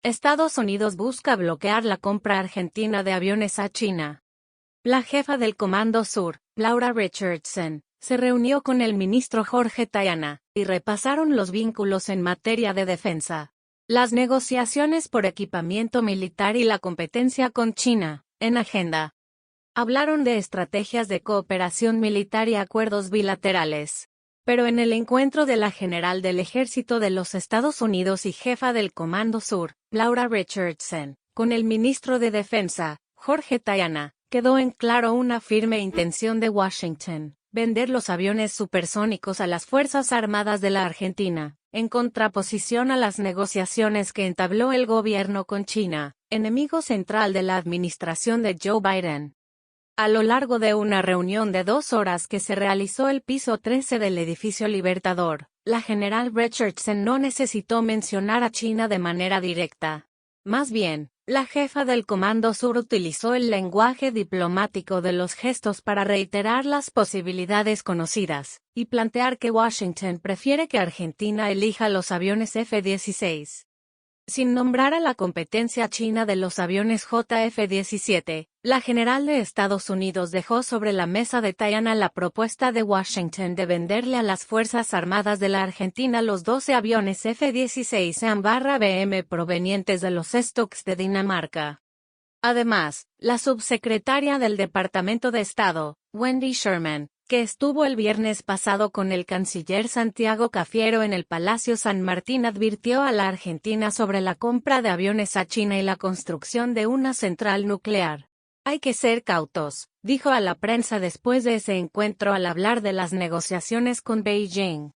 Estados Unidos busca bloquear la compra argentina de aviones a China. La jefa del Comando Sur, Laura Richardson, se reunió con el ministro Jorge Tayana, y repasaron los vínculos en materia de defensa, las negociaciones por equipamiento militar y la competencia con China, en agenda. Hablaron de estrategias de cooperación militar y acuerdos bilaterales. Pero en el encuentro de la general del Ejército de los Estados Unidos y jefa del Comando Sur, Laura Richardson, con el ministro de Defensa, Jorge Tayana, quedó en claro una firme intención de Washington, vender los aviones supersónicos a las Fuerzas Armadas de la Argentina, en contraposición a las negociaciones que entabló el gobierno con China, enemigo central de la administración de Joe Biden. A lo largo de una reunión de 2 horas que se realizó el piso 13 del edificio Libertador, la general Richardson no necesitó mencionar a China de manera directa. Más bien, la jefa del Comando Sur utilizó el lenguaje diplomático de los gestos para reiterar las posibilidades conocidas, y plantear que Washington prefiere que Argentina elija los aviones F-16. Sin nombrar a la competencia china de los aviones JF-17, la general de Estados Unidos dejó sobre la mesa de Tayana la propuesta de Washington de venderle a las Fuerzas Armadas de la Argentina los 12 aviones F-16 AN/BM provenientes de los stocks de Dinamarca. Además, la subsecretaria del Departamento de Estado, Wendy Sherman, que estuvo el viernes pasado con el canciller Santiago Cafiero en el Palacio San Martín, advirtió a la Argentina sobre la compra de aviones a China y la construcción de una central nuclear. Hay que ser cautos, dijo a la prensa después de ese encuentro al hablar de las negociaciones con Beijing.